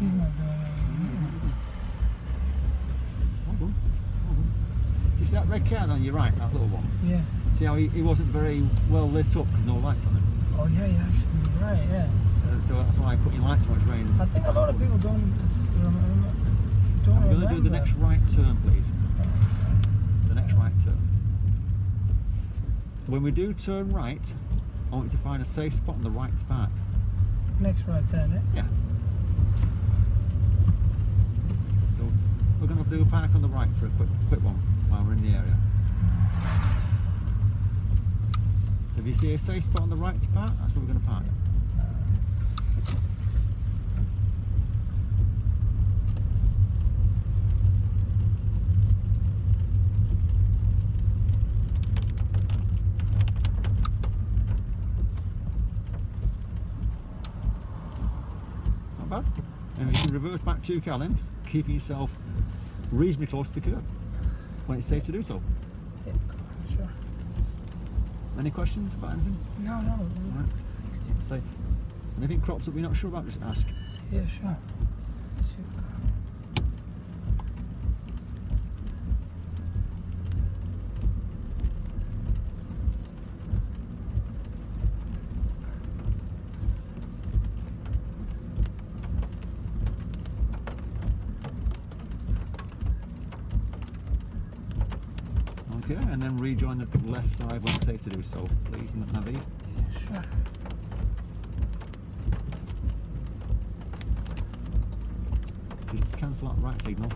He's not doing anything. Hold on. Do you see that red car on your right, that little one? Yeah. See how he wasn't very well lit up because no lights on him? Oh yeah, you're actually right, yeah. So that's why I put in lights when it's raining. I think a lot of people don't remember. I'm going to do the next right turn, please. The next right turn. When we do turn right, I want you to find a safe spot on the right to park. Next right turn, yeah? Yeah. So we're going to do a park on the right for a quick one while we're in the area. So if you see a safe spot on the right to park, that's where we're going to park. Not bad. And you can reverse back 2 car lengths, keeping yourself reasonably close to the curb when it's safe to do so. Yeah, sure. Any questions about anything? No. Alright. So, anything crops up you're not sure about, just ask. Yeah, sure. Okay, and then rejoin the left side when it's safe to do so, please, Naveed. Yeah, sure. Just cancel that right signal.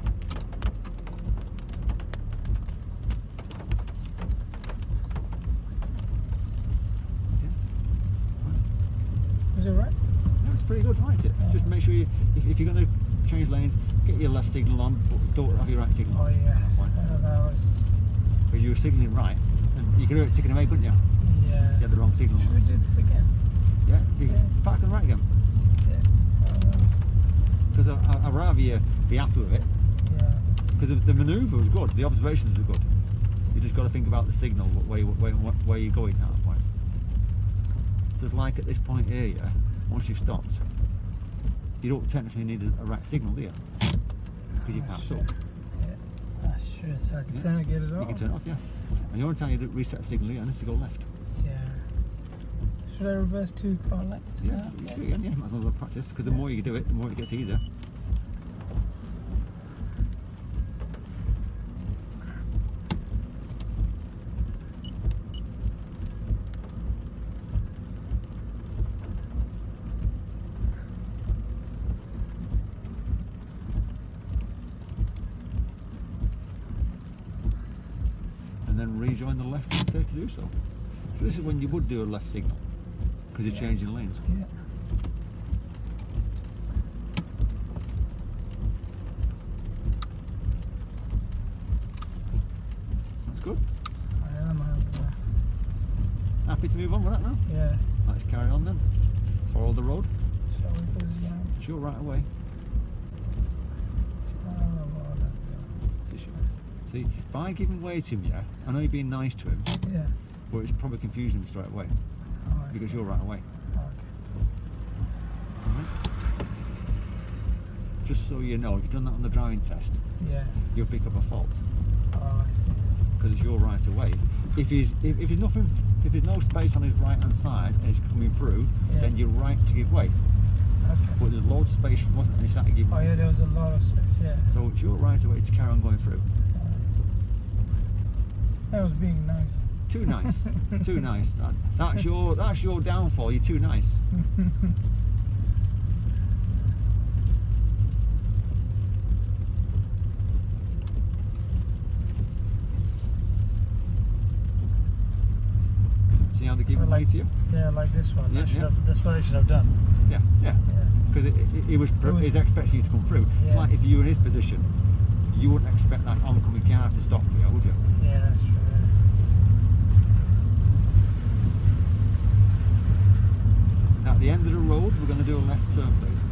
Is it right? No, it's pretty good, isn't it? Just make sure you, if you're going to change lanes, get your left signal on, but don't have your right signal on. Oh yeah, that was... Because you were signalling right, and you could have it taken away, couldn't you? Yeah. You had the wrong signal. Should we do this again? Yeah, you park on the right again. Yeah. Because I'd rather you be happy with it. Yeah. Because the manoeuvre was good, the observations were good. You just got to think about the signal, where you're going at that point. So it's like at this point here, yeah, once you've stopped, you don't technically need a right signal, do you? Because you parked up. Yeah, that's true. So I can turn it, get it off. You can turn it off, yeah. And the only time you reset the signal, you have to go left. Yeah. Should I reverse 2 car lengths? Yeah, you do it again, yeah, might as well practice, because the more you do it, the more it gets easier. And then rejoin the left when it's safe to do so. So this is when you would do a left signal, because you're changing lanes. Yeah. That's good. I am Happy to move on with that now? Yeah. Let's carry on then. Follow the road. Shall we do this again? It's your right away. See, by giving way to him, yeah, I know you're being nice to him, Yeah. but it's probably confusing him straight away, Oh, I because see. you're right away. Okay. Alright? Just so you know, if you've done that on the driving test, Yeah. you'll pick up a fault, Oh, I see. because it's your right away. If there's no space on his right hand side and he's coming through, Yeah. then you're right to give way. Okay. But there's loads of space, wasn't there? And he started giving Oh way. yeah, there was a lot of space. Yeah. So it's your right away to carry on going through. That was being nice. Too nice, too nice. That's your downfall. You're too nice. See how they give way to you? Yeah, like this one. Yeah, That's what I should have done. Yeah, yeah. Because he's expecting you to come through. It's like if you were in his position, you wouldn't expect that oncoming car to stop for you, would you? Yeah, that's true. At the end of the road, we're going to do a left turn, please.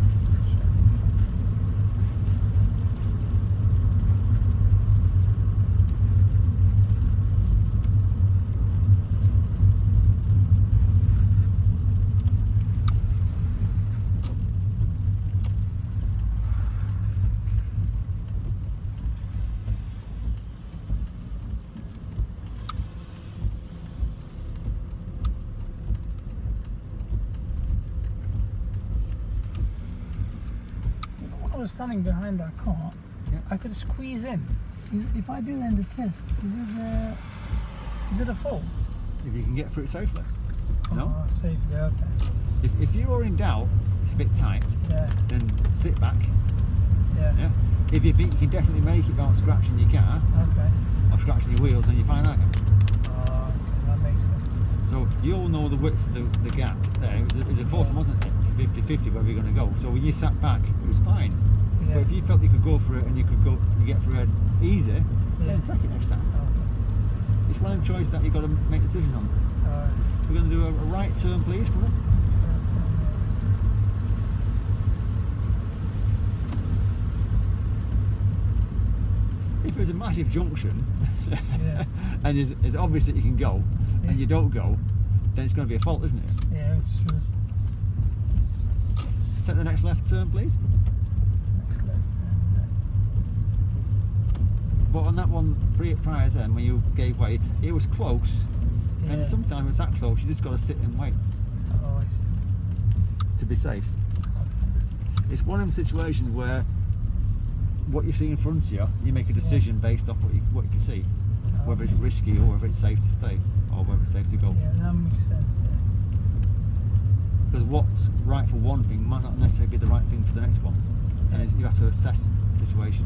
I was standing behind that car, Yeah. I could squeeze in. If I do then the test, is it a fault? If you can get through it safely. No? Oh, safely, okay. If you are in doubt, it's a bit tight, Yeah, then sit back. yeah. Yeah. If you think you can definitely make it without scratching your car Okay. or scratching your wheels, then you're fine, aren't you? Oh, okay, that makes sense. So you all know the width of the gap there. It was a close one, wasn't it? 50-50 wherever you're going to go. So when you sat back, it was fine. Yeah. But if you felt you could go for it and you could go and get through it easy, Yeah. then take it next time. Okay. It's one of the choices that you've got to make decisions on. Alright. We're going to do a right turn, please. Come on. If it was a massive junction Yeah. and it's obvious that you can go and you don't go, then it's going to be a fault, isn't it? Yeah, it's true. Take the next left turn, please. Next left hand. But on that one prior then, when you gave way, it was close. Yeah. And sometimes when it's that close, you just got to sit and wait Oh, I see. to be safe. It's one of them situations where what you see in front of you, you make a decision based off what you can see, whether it's risky or whether it's safe to stay or whether it's safe to go. Yeah, that makes sense. Because what's right for one thing might not necessarily be the right thing for the next one, and you have to assess the situation.